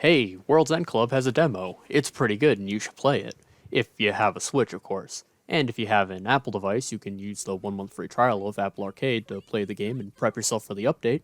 Hey, World's End Club has a demo. It's pretty good and you should play it. If you have a Switch, of course. And if you have an Apple device, you can use the 1 month free trial of Apple Arcade to play the game and prep yourself for the update.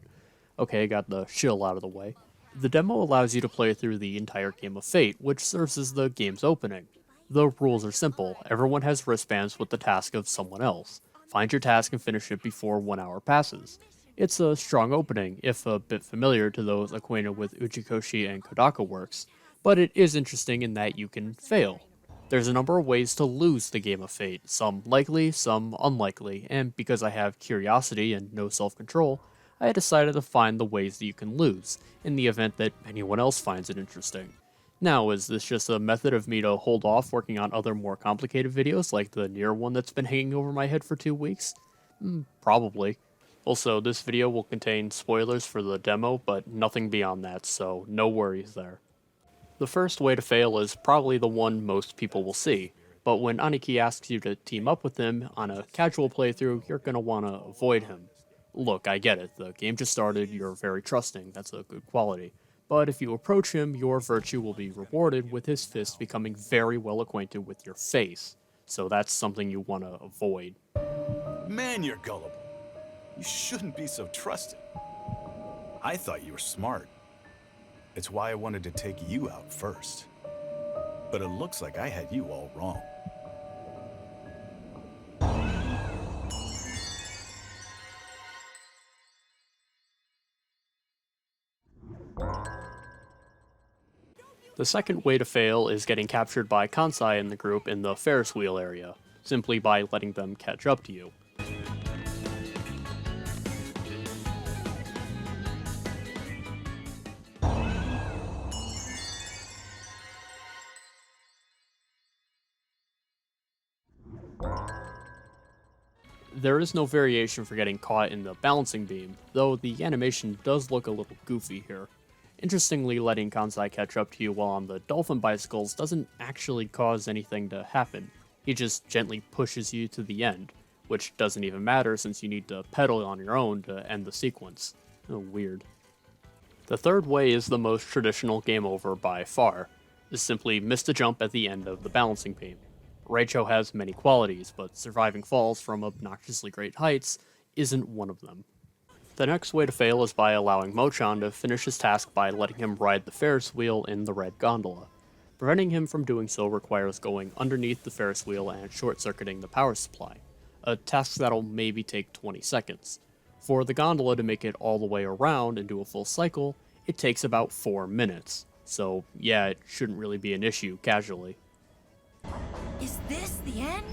Okay, got the shill out of the way. The demo allows you to play through the entire game of Fate, which serves as the game's opening. The rules are simple. Everyone has wristbands with the task of someone else. Find your task and finish it before 1 hour passes. It's a strong opening, if a bit familiar to those acquainted with Uchikoshi and Kodaka works, but it is interesting in that you can fail. There's a number of ways to lose the game of Fate, some likely, some unlikely, and because I have curiosity and no self control, I decided to find the ways that you can lose, in the event that anyone else finds it interesting. Now, is this just a method of me to hold off working on other more complicated videos like the near one that's been hanging over my head for 2 weeks? Probably. Also, this video will contain spoilers for the demo, but nothing beyond that, so no worries there. The first way to fail is probably the one most people will see, but when Aniki asks you to team up with him on a casual playthrough, you're gonna wanna avoid him. Look, I get it, the game just started, you're very trusting, that's a good quality. But if you approach him, your virtue will be rewarded with his fist becoming very well acquainted with your face, so that's something you wanna avoid. Man, you're gullible. You shouldn't be so trusting. I thought you were smart. It's why I wanted to take you out first. But it looks like I had you all wrong. The second way to fail is getting captured by Kansai in the group in the Ferris wheel area, simply by letting them catch up to you. There is no variation for getting caught in the balancing beam, though the animation does look a little goofy here. Interestingly, letting Kansai catch up to you while on the dolphin bicycles doesn't actually cause anything to happen. He just gently pushes you to the end, which doesn't even matter since you need to pedal on your own to end the sequence. Oh, weird. The third way is the most traditional game over by far. Is simply miss the jump at the end of the balancing beam. Raicho has many qualities, but surviving falls from obnoxiously great heights isn't one of them. The next way to fail is by allowing Mojon to finish his task by letting him ride the Ferris wheel in the red gondola. Preventing him from doing so requires going underneath the Ferris wheel and short-circuiting the power supply, a task that'll maybe take 20 seconds. For the gondola to make it all the way around and do a full cycle, it takes about 4 minutes. So yeah, it shouldn't really be an issue casually. Is this the end?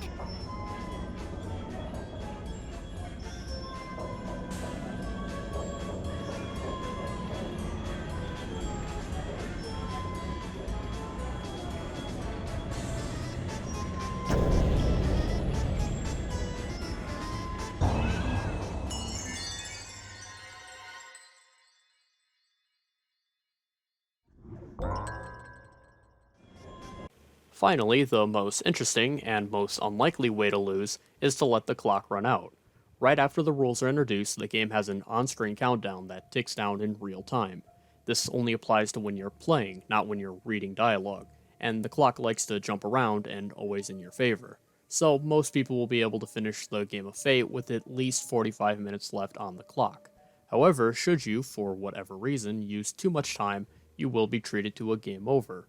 Finally, the most interesting and most unlikely way to lose is to let the clock run out. Right after the rules are introduced, the game has an on-screen countdown that ticks down in real time. This only applies to when you're playing, not when you're reading dialogue, and the clock likes to jump around and always in your favor. So most people will be able to finish the game of Fate with at least 45 minutes left on the clock. However, should you, for whatever reason, use too much time, you will be treated to a game over.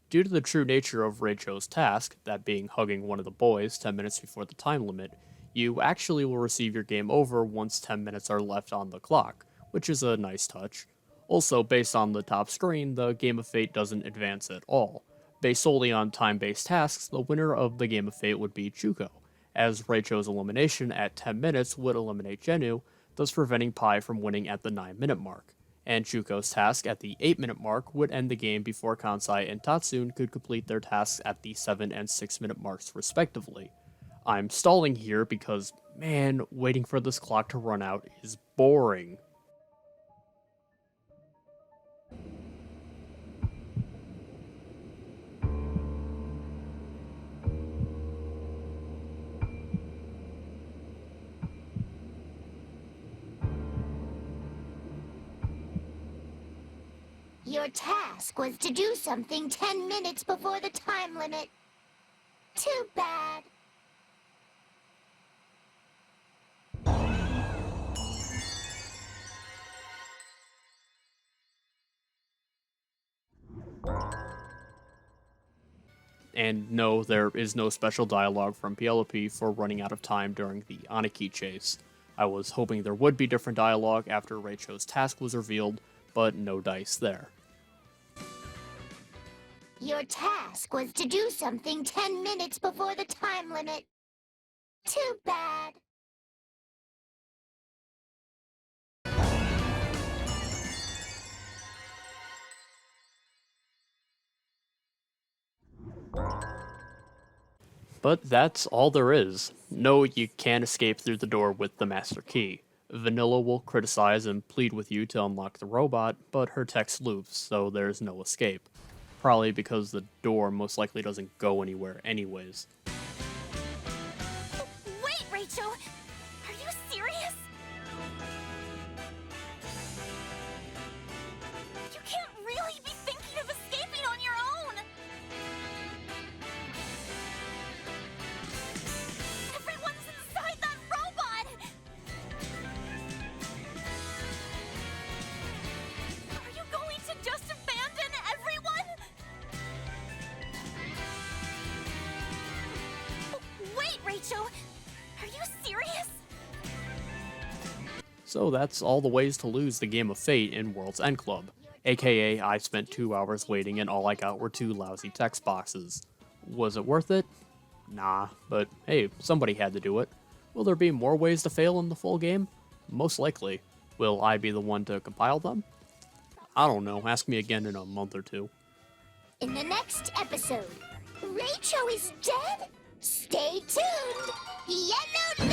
Due to the true nature of Raicho's task, that being hugging one of the boys 10 minutes before the time limit, you actually will receive your game over once 10 minutes are left on the clock, which is a nice touch. Also, based on the top screen, the Game of Fate doesn't advance at all. Based solely on time-based tasks, the winner of the Game of Fate would be Chuko, as Raicho's elimination at 10 minutes would eliminate Genu, thus preventing Pai from winning at the 9-minute mark. And Chuko's task at the 8-minute mark would end the game before Kansai and Tatsune could complete their tasks at the 7 and 6-minute marks respectively. I'm stalling here because, man, waiting for this clock to run out is boring. You Your task was to do something 10 minutes before the time limit. Too bad. And no, there is no special dialogue from Penelope for running out of time during the Aniki chase. I was hoping there would be different dialogue after Rachel's task was revealed, but no dice there. Your task was to do something 10 minutes before the time limit. Too bad. But that's all there is. No, you can't escape through the door with the master key. Vanilla will criticize and plead with you to unlock the robot, but her text loops, so there's no escape. Probably because the door most likely doesn't go anywhere anyways. Wait, Rachel! Are you serious? You can't really be thinking of escaping on your own! Everyone's inside that robot! Are you going to just abandon everyone? Wait, Rachel! Are you serious? So that's all the ways to lose the game of Fate in World's End Club. AKA, I spent 2 hours waiting and all I got were 2 lousy text boxes. Was it worth it? Nah, but hey, somebody had to do it. Will there be more ways to fail in the full game? Most likely. Will I be the one to compile them? I don't know, ask me again in a month or two. In the next episode, Rachel is dead? Stay tuned. Yellow